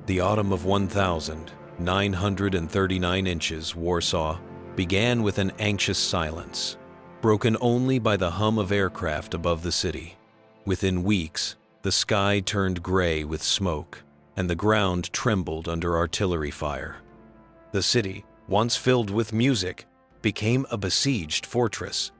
The autumn of 1,939 inches, Warsaw, began with an anxious silence, broken only by the hum of aircraft above the city. Within weeks, the sky turned gray with smoke, and the ground trembled under artillery fire. The city, once filled with music, became a besieged fortress.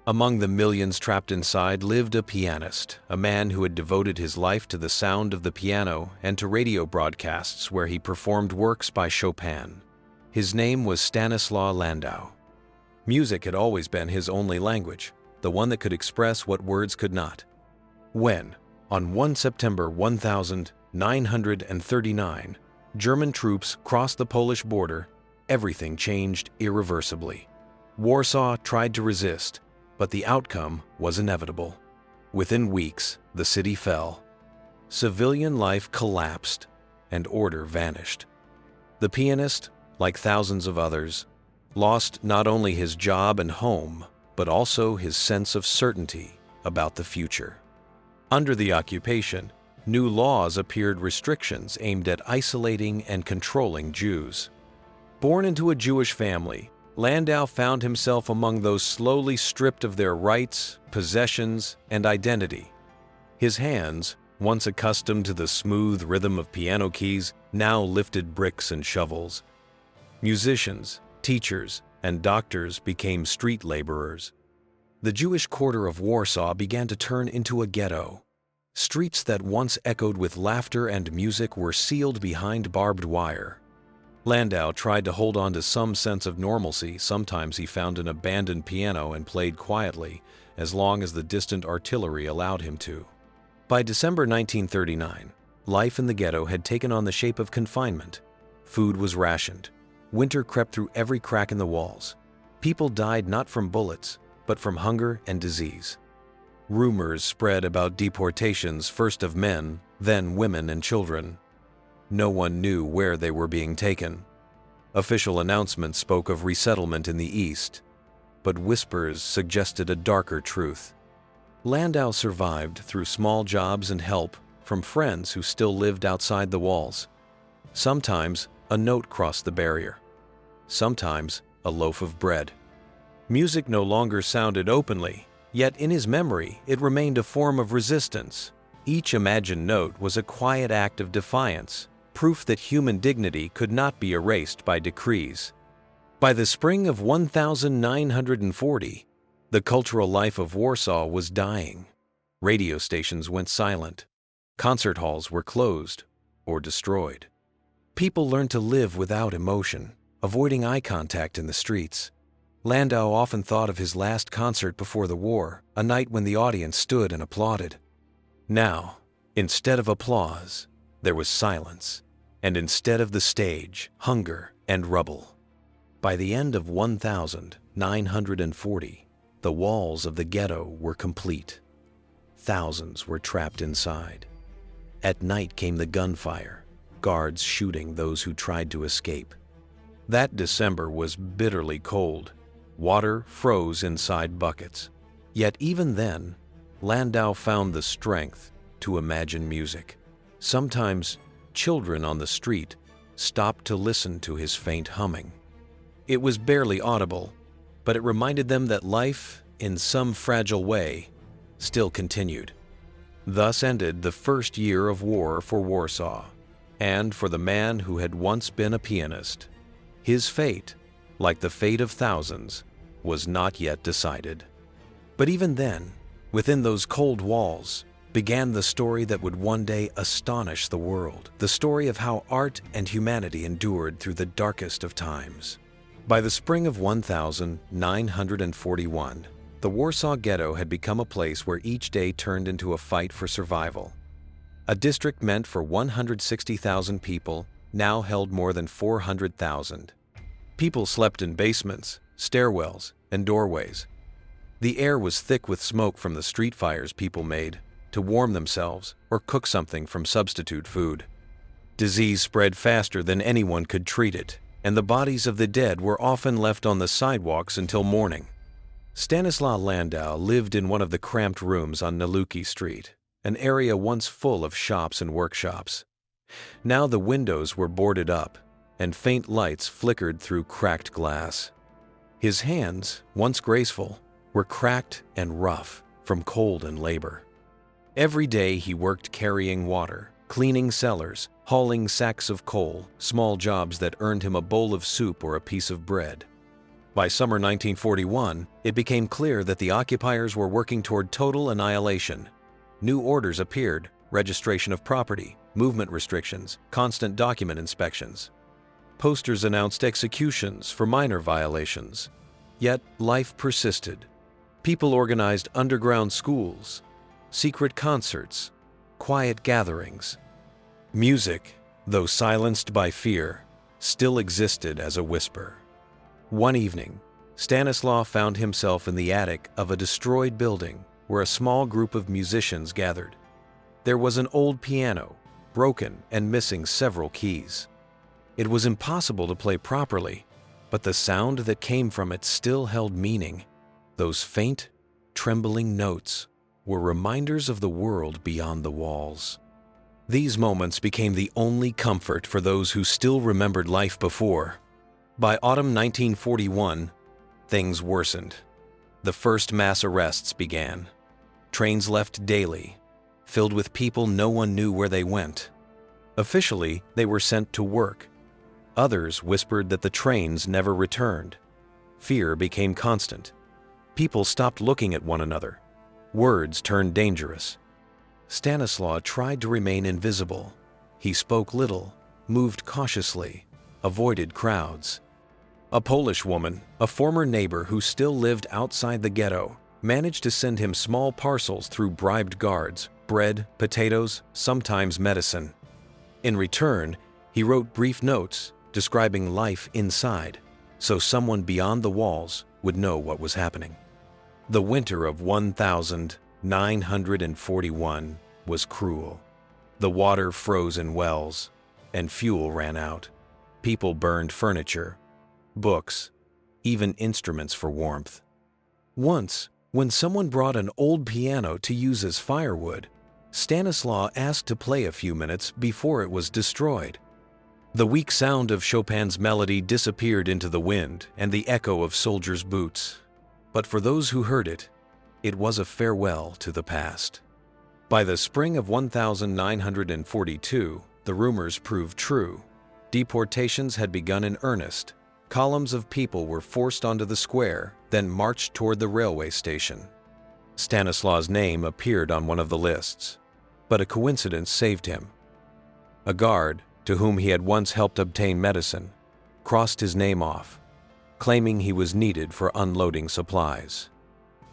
Among the millions trapped inside lived a pianist, a man who had devoted his life to the sound of the piano and to radio broadcasts where he performed works by Chopin. His name was Stanislaw Landau. Music had always been his only language, the one that could express what words could not. When, on 1 September 1939, German troops crossed the Polish border, everything changed irreversibly. Warsaw tried to resist, but the outcome was inevitable. Within weeks, the city fell. Civilian life collapsed, and order vanished. The pianist, like thousands of others, lost not only his job and home, but also his sense of certainty about the future. Under the occupation, new laws appeared, restrictions aimed at isolating and controlling Jews. Born into a Jewish family, Landau found himself among those slowly stripped of their rights, possessions, and identity. His hands, once accustomed to the smooth rhythm of piano keys, now lifted bricks and shovels. Musicians, teachers, and doctors became street laborers. The Jewish quarter of Warsaw began to turn into a ghetto. Streets that once echoed with laughter and music were sealed behind barbed wire. Landau tried to hold on to some sense of normalcy. Sometimes he found an abandoned piano and played quietly, as long as the distant artillery allowed him to. By December 1939, life in the ghetto had taken on the shape of confinement. Food was rationed. Winter crept through every crack in the walls. People died not from bullets, but from hunger and disease. Rumors spread about deportations, first of men, then women and children. No one knew where they were being taken. Official announcements spoke of resettlement in the east, but whispers suggested a darker truth. Landau survived through small jobs and help from friends who still lived outside the walls. Sometimes a note crossed the barrier. Sometimes a loaf of bread. Music no longer sounded openly, yet in his memory it remained a form of resistance. Each imagined note was a quiet act of defiance, proof that human dignity could not be erased by decrees. By the spring of 1940, the cultural life of Warsaw was dying. Radio stations went silent. Concert halls were closed or destroyed. People learned to live without emotion, avoiding eye contact in the streets. Landau often thought of his last concert before the war, a night when the audience stood and applauded. Now, instead of applause, there was silence, and instead of the stage, hunger and rubble. By the end of 1940, the walls of the ghetto were complete. Thousands were trapped inside. At night came the gunfire, guards shooting those who tried to escape. That December was bitterly cold. Water froze inside buckets. Yet even then, Landau found the strength to imagine music. Sometimes children on the street stopped to listen to his faint humming. It was barely audible, but it reminded them that life, in some fragile way, still continued. Thus ended the first year of war for Warsaw, and for the man who had once been a pianist. His fate, like the fate of thousands, was not yet decided. But even then, within those cold walls, began the story that would one day astonish the world, the story of how art and humanity endured through the darkest of times. By the spring of 1941, the Warsaw Ghetto had become a place where each day turned into a fight for survival. A district meant for 160,000 people now held more than 400,000. People slept in basements, stairwells, and doorways. The air was thick with smoke from the street fires people made to warm themselves or cook something from substitute food. Disease spread faster than anyone could treat it, and the bodies of the dead were often left on the sidewalks until morning. Stanislaw Landau lived in one of the cramped rooms on Naluki Street, an area once full of shops and workshops. Now the windows were boarded up, and faint lights flickered through cracked glass. His hands, once graceful, were cracked and rough from cold and labor. Every day he worked carrying water, cleaning cellars, hauling sacks of coal, small jobs that earned him a bowl of soup or a piece of bread. By summer 1941, it became clear that the occupiers were working toward total annihilation. New orders appeared: registration of property, movement restrictions, constant document inspections. Posters announced executions for minor violations. Yet life persisted. People organized underground schools, secret concerts, quiet gatherings. Music, though silenced by fear, still existed as a whisper. One evening, Stanislaw found himself in the attic of a destroyed building where a small group of musicians gathered. There was an old piano, broken and missing several keys. It was impossible to play properly, but the sound that came from it still held meaning. Those faint, trembling notes were reminders of the world beyond the walls. These moments became the only comfort for those who still remembered life before. By autumn 1941, things worsened. The first mass arrests began. Trains left daily, filled with people no one knew where they went. Officially, they were sent to work. Others whispered that the trains never returned. Fear became constant. People stopped looking at one another. Words turned dangerous. Stanislaw tried to remain invisible. He spoke little, moved cautiously, avoided crowds. A Polish woman, a former neighbor who still lived outside the ghetto, managed to send him small parcels through bribed guards: bread, potatoes, sometimes medicine. In return, he wrote brief notes describing life inside, so someone beyond the walls would know what was happening. The winter of 1941 was cruel. The water froze in wells, and fuel ran out. People burned furniture, books, even instruments for warmth. Once, when someone brought an old piano to use as firewood, Stanislaw asked to play a few minutes before it was destroyed. The weak sound of Chopin's melody disappeared into the wind and the echo of soldiers' boots. But for those who heard it, it was a farewell to the past. By the spring of 1942, the rumors proved true. Deportations had begun in earnest. Columns of people were forced onto the square, then marched toward the railway station. Stanislaw's name appeared on one of the lists, but a coincidence saved him. A guard, to whom he had once helped obtain medicine, crossed his name off, claiming he was needed for unloading supplies.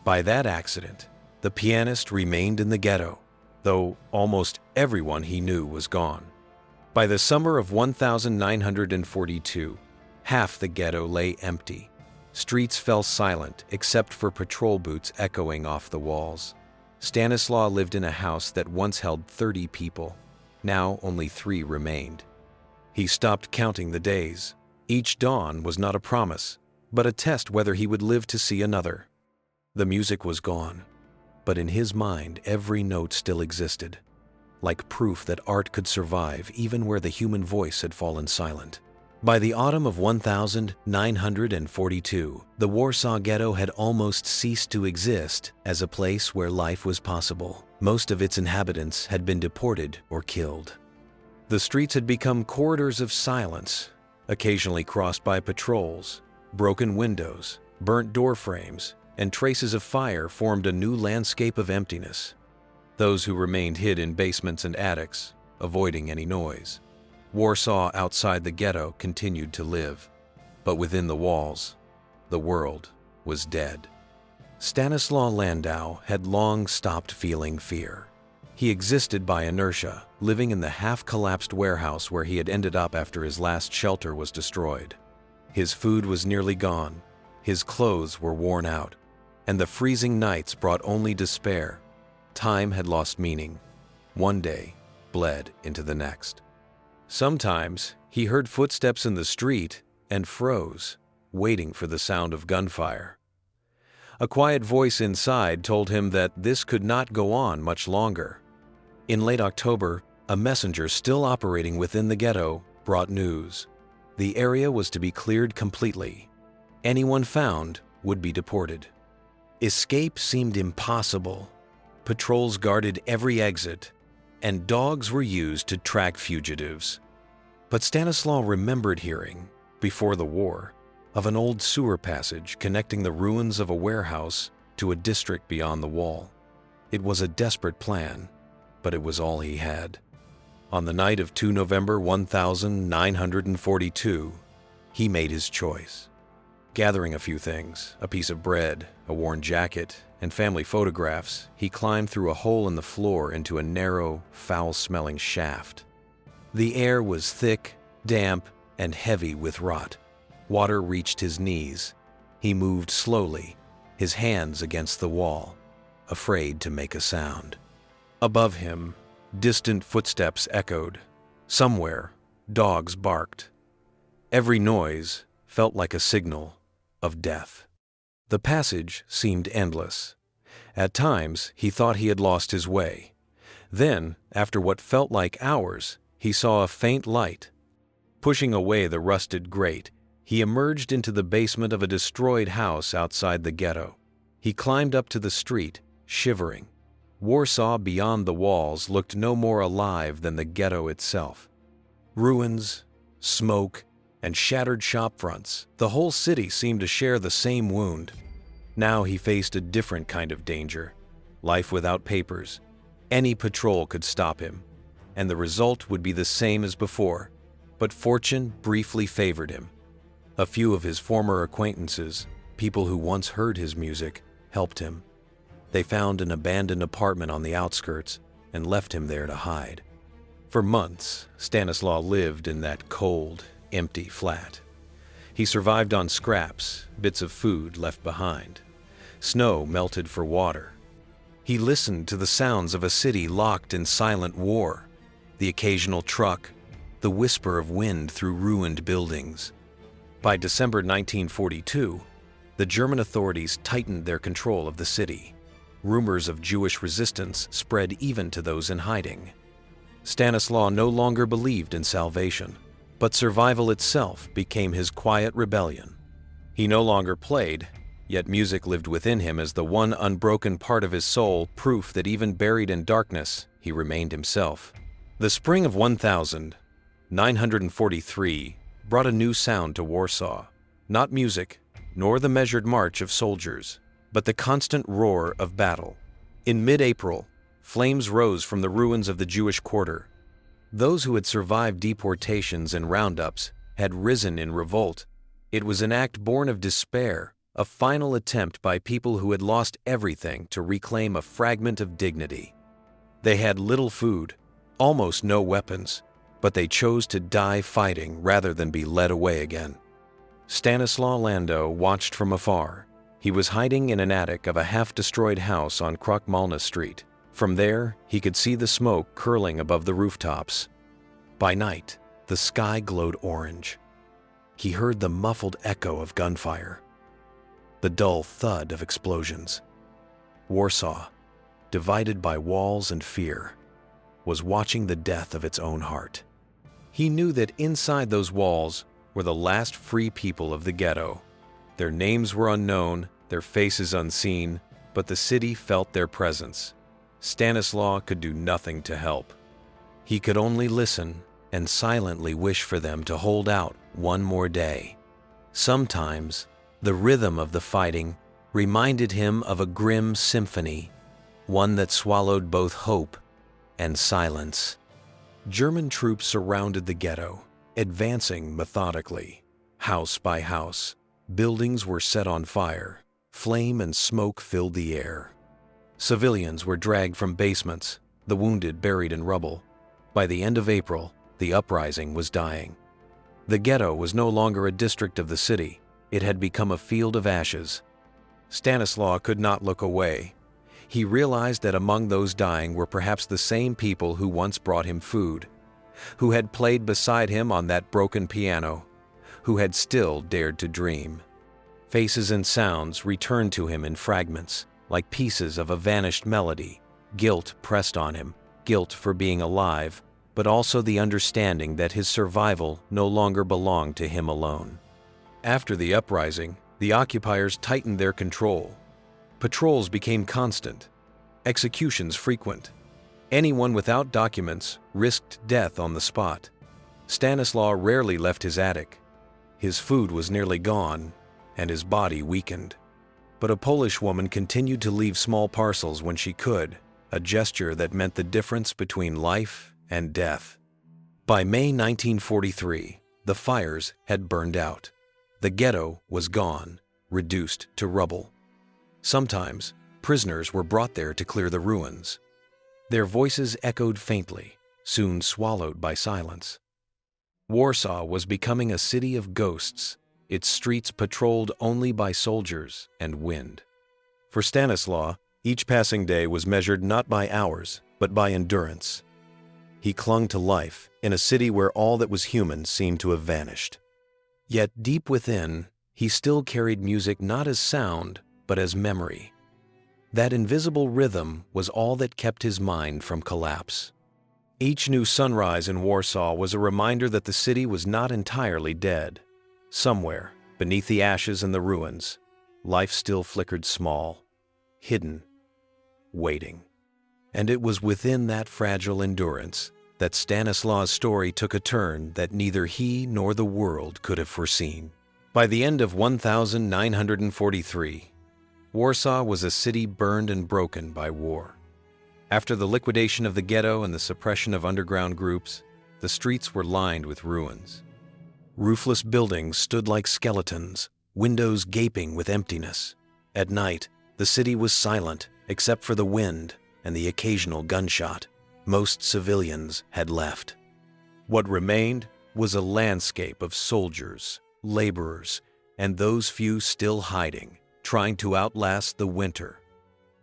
By that accident, the pianist remained in the ghetto, though almost everyone he knew was gone. By the summer of 1942, half the ghetto lay empty. Streets fell silent except for patrol boots echoing off the walls. Stanislaw lived in a house that once held 30 people. Now only 3 remained. He stopped counting the days. Each dawn was not a promise, but a test whether he would live to see another. The music was gone, but in his mind every note still existed, like proof that art could survive even where the human voice had fallen silent. By the autumn of 1942, the Warsaw Ghetto had almost ceased to exist as a place where life was possible. Most of its inhabitants had been deported or killed. The streets had become corridors of silence, occasionally crossed by patrols. Broken windows, burnt door frames, and traces of fire formed a new landscape of emptiness. Those who remained hid in basements and attics, avoiding any noise. Warsaw outside the ghetto continued to live, but within the walls, the world was dead. Stanislaw Landau had long stopped feeling fear. He existed by inertia, living in the half-collapsed warehouse where he had ended up after his last shelter was destroyed. His food was nearly gone, his clothes were worn out, and the freezing nights brought only despair. Time had lost meaning. One day bled into the next. Sometimes he heard footsteps in the street and froze, waiting for the sound of gunfire. A quiet voice inside told him that this could not go on much longer. In late October, A messenger still operating within the ghetto brought news. The area was to be cleared completely. Anyone found would be deported. Escape seemed impossible. Patrols guarded every exit, and dogs were used to track fugitives. But Stanislaw remembered hearing, before the war, of an old sewer passage connecting the ruins of a warehouse to a district beyond the wall. It was a desperate plan, but it was all he had. On the night of 2 November 1942, he made his choice. Gathering a few things, a piece of bread, a worn jacket, and family photographs, he climbed through a hole in the floor into a narrow, foul-smelling shaft. The air was thick, damp, and heavy with rot. Water reached his knees. He moved slowly, his hands against the wall, afraid to make a sound. Above him, distant footsteps echoed. Somewhere, dogs barked. Every noise felt like a signal of death. The passage seemed endless. At times, he thought he had lost his way. Then, after what felt like hours, he saw a faint light. Pushing away the rusted grate, he emerged into the basement of a destroyed house outside the ghetto. He climbed up to the street, shivering. Warsaw beyond the walls looked no more alive than the ghetto itself. Ruins, smoke, and shattered shopfronts. The whole city seemed to share the same wound. Now he faced a different kind of danger. Life without papers. Any patrol could stop him, and the result would be the same as before. But fortune briefly favored him. A few of his former acquaintances, people who once heard his music, helped him. They found an abandoned apartment on the outskirts and left him there to hide. For months, Stanislaw lived in that cold, empty flat. He survived on scraps, bits of food left behind. Snow melted for water. He listened to the sounds of a city locked in silent war, the occasional truck, the whisper of wind through ruined buildings. By December 1942, the German authorities tightened their control of the city. Rumors of Jewish resistance spread even to those in hiding. Stanislaw no longer believed in salvation, but survival itself became his quiet rebellion. He no longer played, yet music lived within him as the one unbroken part of his soul, proof that even buried in darkness, he remained himself. The spring of 1943 brought a new sound to Warsaw. Not music, nor the measured march of soldiers, but the constant roar of battle. In mid-April, flames rose from the ruins of the Jewish quarter. Those who had survived deportations and roundups had risen in revolt. It was an act born of despair, a final attempt by people who had lost everything to reclaim a fragment of dignity. They had little food, almost no weapons, but they chose to die fighting rather than be led away again. Stanislaw Landau watched from afar. He was hiding in an attic of a half-destroyed house on Krokmalna Street. From there, he could see the smoke curling above the rooftops. By night, the sky glowed orange. He heard the muffled echo of gunfire, the dull thud of explosions. Warsaw, divided by walls and fear, was watching the death of its own heart. He knew that inside those walls were the last free people of the ghetto. Their names were unknown, their faces unseen, but the city felt their presence. Stanislaw could do nothing to help. He could only listen and silently wish for them to hold out one more day. Sometimes, the rhythm of the fighting reminded him of a grim symphony, one that swallowed both hope and silence. German troops surrounded the ghetto, advancing methodically. House by house, buildings were set on fire. Flame and smoke filled the air. Civilians were dragged from basements, the wounded buried in rubble. By the end of April, the uprising was dying. The ghetto was no longer a district of the city. It had become a field of ashes. Stanislaw could not look away. He realized that among those dying were perhaps the same people who once brought him food, who had played beside him on that broken piano, who had still dared to dream. Faces and sounds returned to him in fragments, like pieces of a vanished melody. Guilt pressed on him, guilt for being alive, but also the understanding that his survival no longer belonged to him alone. After the uprising, the occupiers tightened their control. Patrols became constant, executions frequent. Anyone without documents risked death on the spot. Stanislaw rarely left his attic. His food was nearly gone, and his body weakened. But a Polish woman continued to leave small parcels when she could, a gesture that meant the difference between life and death. By May 1943, the fires had burned out. The ghetto was gone, reduced to rubble. Sometimes, prisoners were brought there to clear the ruins. Their voices echoed faintly, soon swallowed by silence. Warsaw was becoming a city of ghosts, its streets patrolled only by soldiers and wind. For Stanislaw, each passing day was measured not by hours, but by endurance. He clung to life in a city where all that was human seemed to have vanished. Yet deep within, he still carried music not as sound, but as memory. That invisible rhythm was all that kept his mind from collapse. Each new sunrise in Warsaw was a reminder that the city was not entirely dead. Somewhere, beneath the ashes and the ruins, life still flickered small, hidden, waiting. And it was within that fragile endurance that Stanislaw's story took a turn that neither he nor the world could have foreseen. By the end of 1943, Warsaw was a city burned and broken by war. After the liquidation of the ghetto and the suppression of underground groups, the streets were lined with ruins. Roofless buildings stood like skeletons, windows gaping with emptiness. At night, the city was silent except for the wind and the occasional gunshot. Most civilians had left. What remained was a landscape of soldiers, laborers, and those few still hiding, trying to outlast the winter.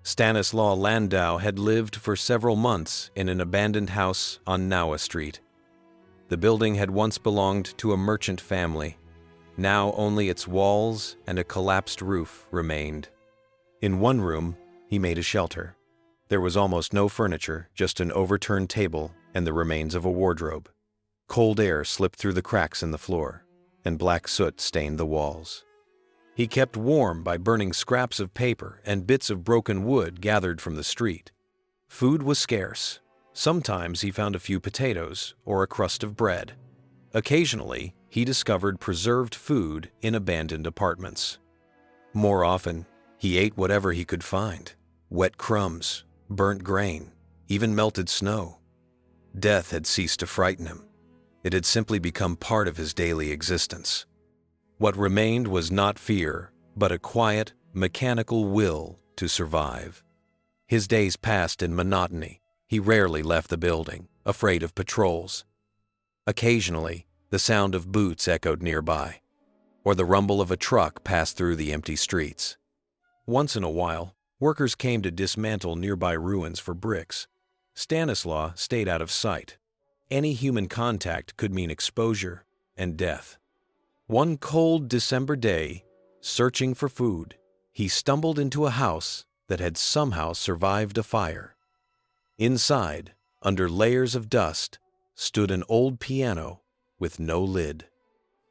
Stanislaw Landau had lived for several months in an abandoned house on Naua Street. The building had once belonged to a merchant family. Now only its walls and a collapsed roof remained. In one room, he made a shelter. There was almost no furniture, just an overturned table and the remains of a wardrobe. Cold air slipped through the cracks in the floor, and black soot stained the walls. He kept warm by burning scraps of paper and bits of broken wood gathered from the street. Food was scarce. Sometimes he found a few potatoes or a crust of bread. Occasionally, he discovered preserved food in abandoned apartments. More often, he ate whatever he could find: wet crumbs, burnt grain, even melted snow. Death had ceased to frighten him. It had simply become part of his daily existence. What remained was not fear, but a quiet, mechanical will to survive. His days passed in monotony. He rarely left the building, afraid of patrols. Occasionally, the sound of boots echoed nearby, or the rumble of a truck passed through the empty streets. Once in a while, workers came to dismantle nearby ruins for bricks. Stanislaw stayed out of sight. Any human contact could mean exposure and death. One cold December day, searching for food, he stumbled into a house that had somehow survived a fire. Inside, under layers of dust, stood an old piano with no lid.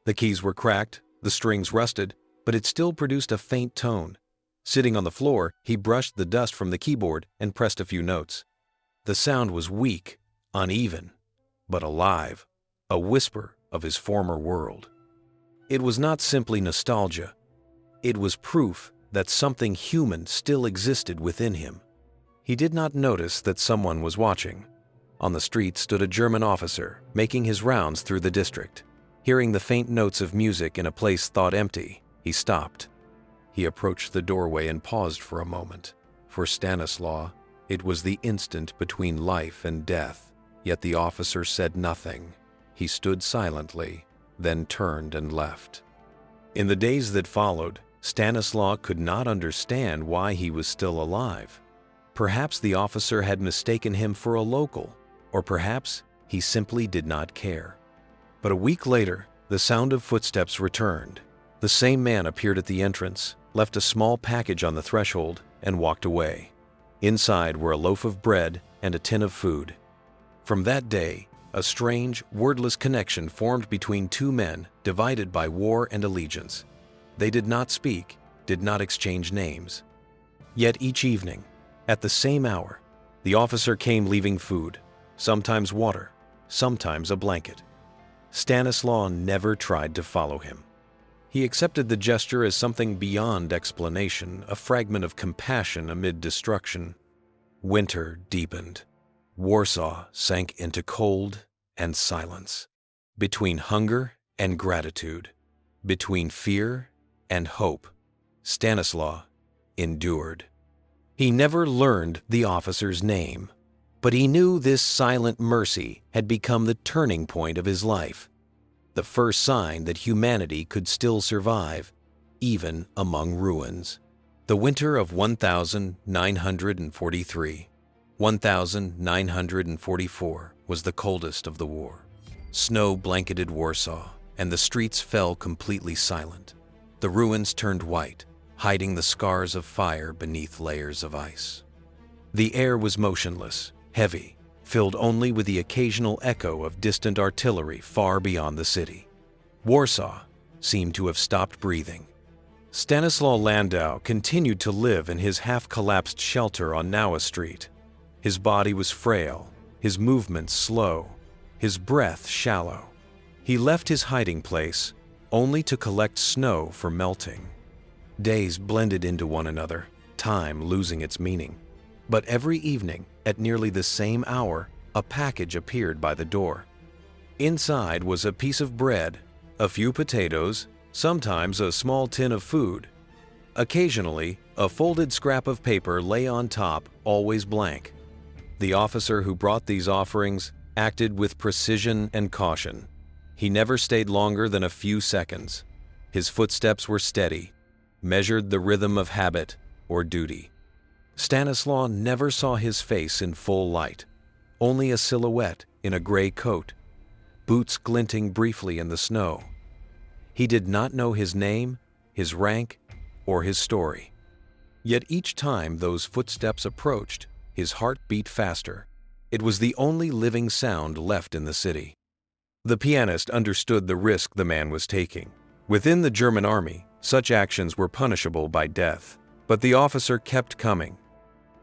The keys were cracked, the strings rusted, but it still produced a faint tone. Sitting on the floor, he brushed the dust from the keyboard and pressed a few notes. The sound was weak, uneven, but alive, a whisper of his former world. It was not simply nostalgia. It was proof that something human still existed within him. He did not notice that someone was watching. On the street stood a German officer, making his rounds through the district. Hearing the faint notes of music in a place thought empty, he stopped. He approached the doorway and paused for a moment. For Stanislaw, it was the instant between life and death, yet the officer said nothing. He stood silently, then turned and left. In the days that followed, Stanislaw could not understand why he was still alive. Perhaps the officer had mistaken him for a local, or perhaps he simply did not care. But a week later, the sound of footsteps returned. The same man appeared at the entrance, left a small package on the threshold, and walked away. Inside were a loaf of bread and a tin of food. From that day, a strange, wordless connection formed between two men divided by war and allegiance. They did not speak, did not exchange names. Yet each evening, at the same hour, the officer came leaving food, sometimes water, sometimes a blanket. Stanislaw never tried to follow him. He accepted the gesture as something beyond explanation, a fragment of compassion amid destruction. Winter deepened. Warsaw sank into cold and silence. Between hunger and gratitude, between fear and hope, Stanislaw endured. He never learned the officer's name, but he knew this silent mercy had become the turning point of his life, the first sign that humanity could still survive, even among ruins. The winter of 1943. 1944 was the coldest of the war. Snow blanketed Warsaw, and the streets fell completely silent. The ruins turned white, hiding the scars of fire beneath layers of ice. The air was motionless, heavy, filled only with the occasional echo of distant artillery far beyond the city. Warsaw seemed to have stopped breathing. Stanislaw Landau continued to live in his half-collapsed shelter on Nowa Street. His body was frail, his movements slow, his breath shallow. He left his hiding place only to collect snow for melting. Days blended into one another, time losing its meaning. But every evening, at nearly the same hour, a package appeared by the door. Inside was a piece of bread, a few potatoes, sometimes a small tin of food. Occasionally, a folded scrap of paper lay on top, always blank. The officer who brought these offerings acted with precision and caution. He never stayed longer than a few seconds. His footsteps were steady, measured the rhythm of habit or duty. Stanislaw never saw his face in full light, only a silhouette in a gray coat, boots glinting briefly in the snow. He did not know his name, his rank, or his story. Yet each time those footsteps approached, his heart beat faster. It was the only living sound left in the city. The pianist understood the risk the man was taking. Within the German army, such actions were punishable by death, but the officer kept coming.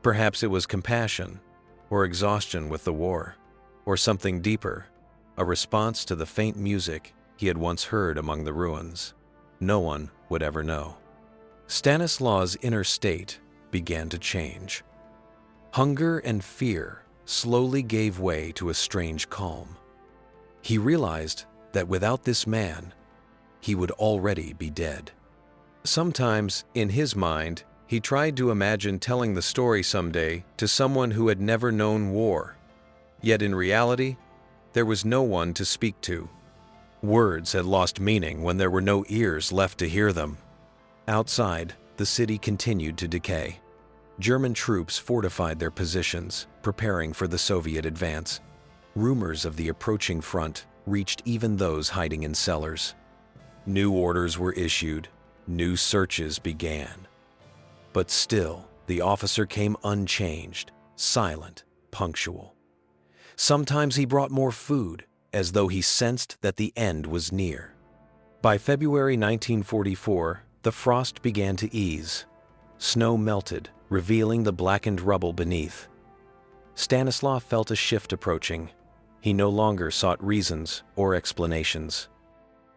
Perhaps it was compassion, or exhaustion with the war, or something deeper, a response to the faint music he had once heard among the ruins. No one would ever know. Stanislaw's inner state began to change. Hunger and fear slowly gave way to a strange calm. He realized that without this man, he would already be dead. Sometimes, in his mind, he tried to imagine telling the story someday to someone who had never known war. Yet in reality, there was no one to speak to. Words had lost meaning when there were no ears left to hear them. Outside, the city continued to decay. German troops fortified their positions, preparing for the Soviet advance. Rumors of the approaching front reached even those hiding in cellars. New orders were issued, new searches began. But still, the officer came unchanged, silent, punctual. Sometimes he brought more food, as though he sensed that the end was near. By February 1944, the frost began to ease. Snow melted, revealing the blackened rubble beneath. Stanislaw felt a shift approaching. He no longer sought reasons or explanations.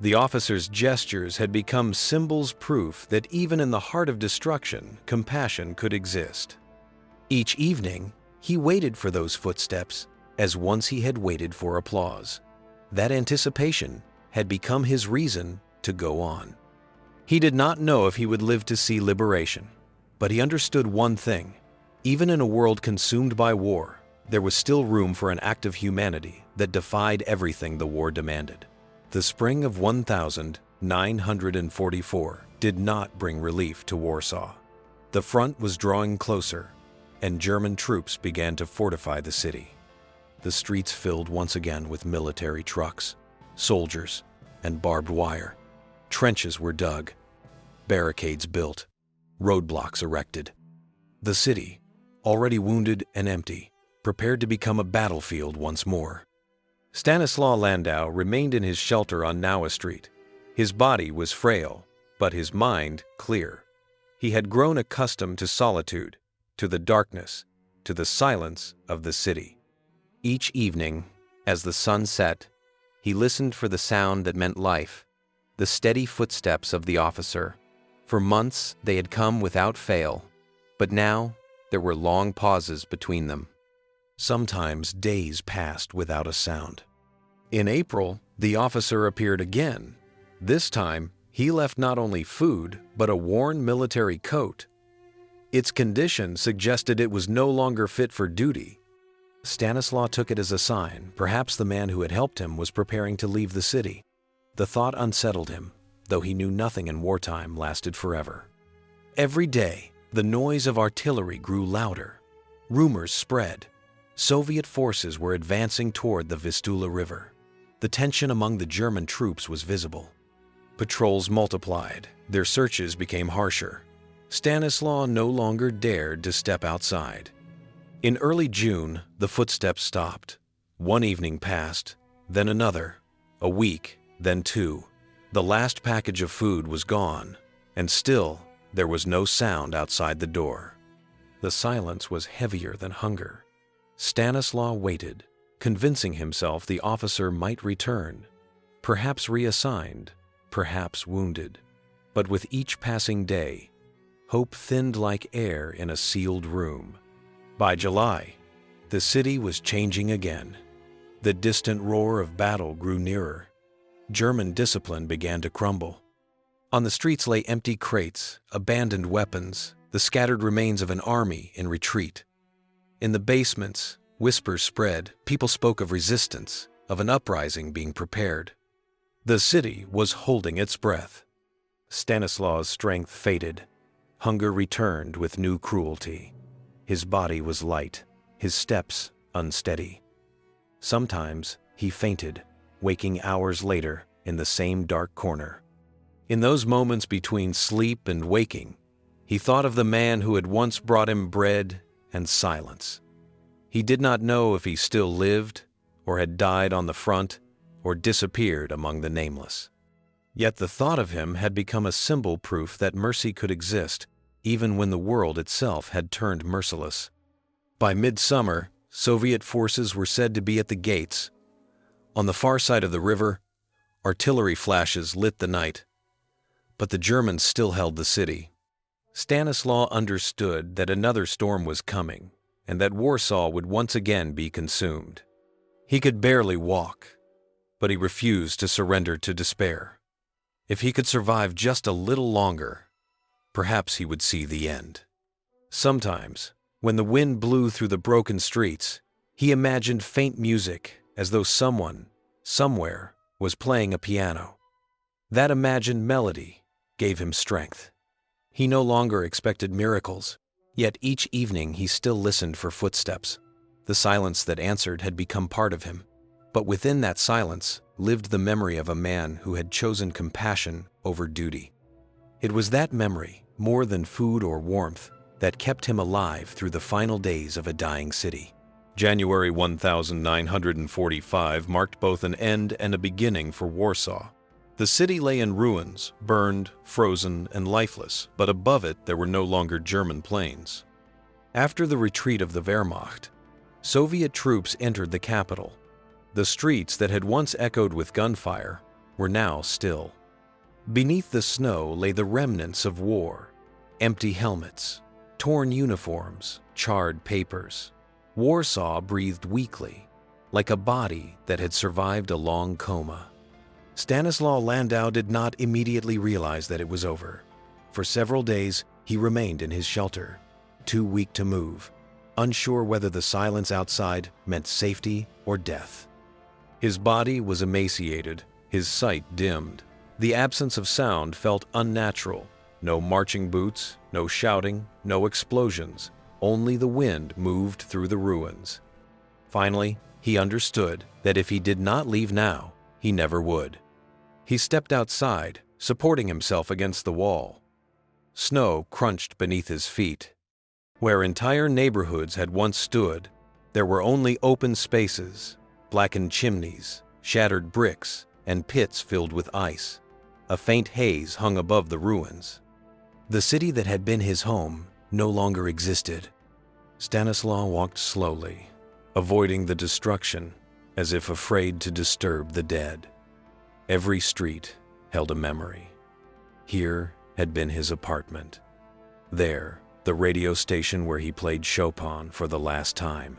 The officer's gestures had become symbols proof that even in the heart of destruction, compassion could exist. Each evening, he waited for those footsteps, as once he had waited for applause. That anticipation had become his reason to go on. He did not know if he would live to see liberation, but he understood one thing. Even in a world consumed by war, there was still room for an act of humanity that defied everything the war demanded. The spring of 1944 did not bring relief to Warsaw. The front was drawing closer, and German troops began to fortify the city. The streets filled once again with military trucks, soldiers, and barbed wire. Trenches were dug, barricades built, roadblocks erected. The city, already wounded and empty, prepared to become a battlefield once more. Stanislaw Landau remained in his shelter on Naua Street. His body was frail, but his mind clear. He had grown accustomed to solitude, to the darkness, to the silence of the city. Each evening, as the sun set, he listened for the sound that meant life, the steady footsteps of the officer. For months they had come without fail, but now there were long pauses between them. Sometimes days passed without a sound. In April, the officer appeared again. This time, he left not only food, but a worn military coat. Its condition suggested it was no longer fit for duty. Stanislaw took it as a sign. Perhaps the man who had helped him was preparing to leave the city. The thought unsettled him, though he knew nothing in wartime lasted forever. Every day, the noise of artillery grew louder. Rumors spread. Soviet forces were advancing toward the Vistula River. The tension among the German troops was visible. Patrols multiplied. Their searches became harsher. Stanislaw no longer dared to step outside. In early June, the footsteps stopped. One evening passed, then another. A week, then two. The last package of food was gone, and still there was no sound outside the door. The silence was heavier than hunger. Stanislaw waited, convincing himself the officer might return, perhaps reassigned, perhaps wounded. But with each passing day, hope thinned like air in a sealed room. By July, the city was changing again. The distant roar of battle grew nearer. German discipline began to crumble. On the streets lay empty crates, abandoned weapons, the scattered remains of an army in retreat. In the basements, whispers spread. People spoke of resistance, of an uprising being prepared. The city was holding its breath. Stanislaw's strength faded. Hunger returned with new cruelty. His body was light, his steps unsteady. Sometimes he fainted, waking hours later in the same dark corner. In those moments between sleep and waking, he thought of the man who had once brought him bread and silence. He did not know if he still lived, or had died on the front, or disappeared among the nameless. Yet the thought of him had become a symbol proof that mercy could exist, even when the world itself had turned merciless. By midsummer, Soviet forces were said to be at the gates. On the far side of the river, artillery flashes lit the night. But the Germans still held the city. Stanislaw understood that another storm was coming, and that Warsaw would once again be consumed. He could barely walk, but he refused to surrender to despair. If he could survive just a little longer, perhaps he would see the end. Sometimes, when the wind blew through the broken streets, he imagined faint music as though someone, somewhere, was playing a piano. That imagined melody gave him strength. He no longer expected miracles, yet each evening he still listened for footsteps. The silence that answered had become part of him. But within that silence lived the memory of a man who had chosen compassion over duty. It was that memory, more than food or warmth, that kept him alive through the final days of a dying city. January 1945 marked both an end and a beginning for Warsaw. The city lay in ruins, burned, frozen, and lifeless, but above it there were no longer German planes. After the retreat of the Wehrmacht, Soviet troops entered the capital. The streets that had once echoed with gunfire were now still. Beneath the snow lay the remnants of war, empty helmets, torn uniforms, charred papers. Warsaw breathed weakly, like a body that had survived a long coma. Stanislaw Landau did not immediately realize that it was over. For several days, he remained in his shelter, too weak to move, unsure whether the silence outside meant safety or death. His body was emaciated, his sight dimmed. The absence of sound felt unnatural. No marching boots, no shouting, no explosions. Only the wind moved through the ruins. Finally, he understood that if he did not leave now, he never would. He stepped outside, supporting himself against the wall. Snow crunched beneath his feet. Where entire neighborhoods had once stood, there were only open spaces, blackened chimneys, shattered bricks, and pits filled with ice. A faint haze hung above the ruins. The city that had been his home no longer existed. Stanislaw walked slowly, avoiding the destruction, as if afraid to disturb the dead. Every street held a memory. Here had been his apartment. There, the radio station where he played Chopin for the last time.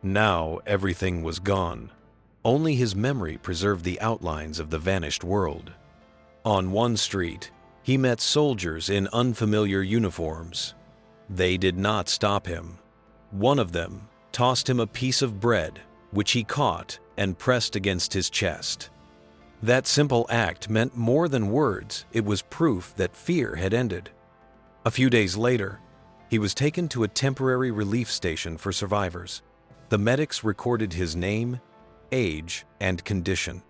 Now everything was gone. Only his memory preserved the outlines of the vanished world. On one street, he met soldiers in unfamiliar uniforms. They did not stop him. One of them tossed him a piece of bread, which he caught and pressed against his chest. That simple act meant more than words. It was proof that fear had ended. A few days later, he was taken to a temporary relief station for survivors. The medics recorded his name, age, and condition.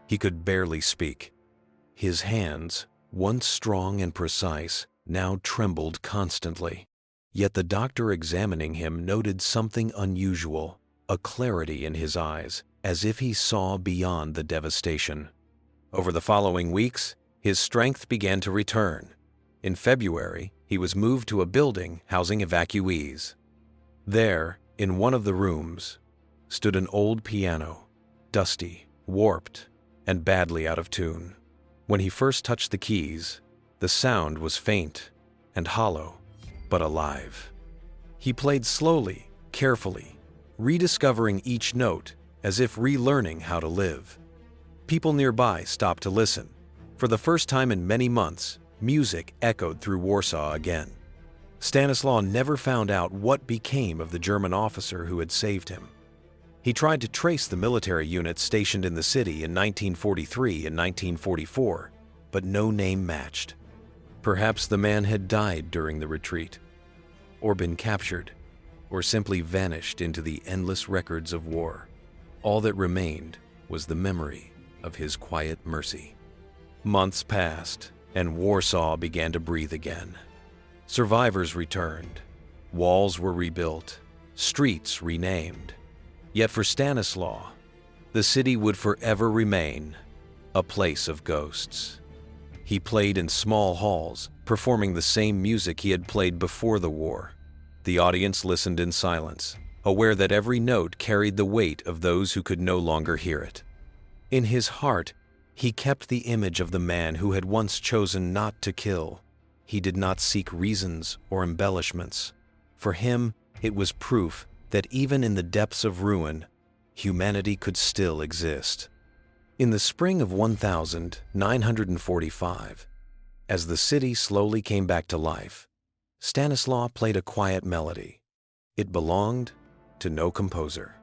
He could barely speak. His hands, once strong and precise, now trembled constantly. Yet the doctor examining him noted something unusual, a clarity in his eyes, as if he saw beyond the devastation. Over the following weeks, his strength began to return. In February, he was moved to a building housing evacuees. There, in one of the rooms, stood an old piano, dusty, warped, and badly out of tune. When he first touched the keys, the sound was faint and hollow, but alive. He played slowly, carefully, rediscovering each note as if relearning how to live. People nearby stopped to listen. For the first time in many months, music echoed through Warsaw again. Stanislaw never found out what became of the German officer who had saved him. He tried to trace the military units stationed in the city in 1943 and 1944, but no name matched. Perhaps the man had died during the retreat, or been captured, or simply vanished into the endless records of war. All that remained was the memory of his quiet mercy. Months passed, and Warsaw began to breathe again. Survivors returned. Walls were rebuilt, streets renamed. Yet for Stanislaw, the city would forever remain a place of ghosts. He played in small halls, performing the same music he had played before the war. The audience listened in silence, aware that every note carried the weight of those who could no longer hear it. In his heart, he kept the image of the man who had once chosen not to kill. He did not seek reasons or embellishments. For him, it was proof that even in the depths of ruin, humanity could still exist. In the spring of 1945, as the city slowly came back to life, Stanislaw played a quiet melody. It belonged to no composer.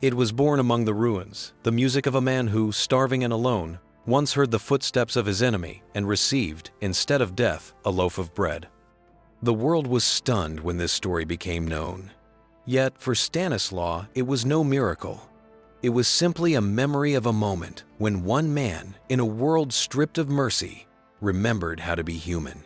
It was born among the ruins, the music of a man who, starving and alone, once heard the footsteps of his enemy and received, instead of death, a loaf of bread. The world was stunned when this story became known. Yet, for Stanislaw, it was no miracle. It was simply a memory of a moment when one man, in a world stripped of mercy, remembered how to be human.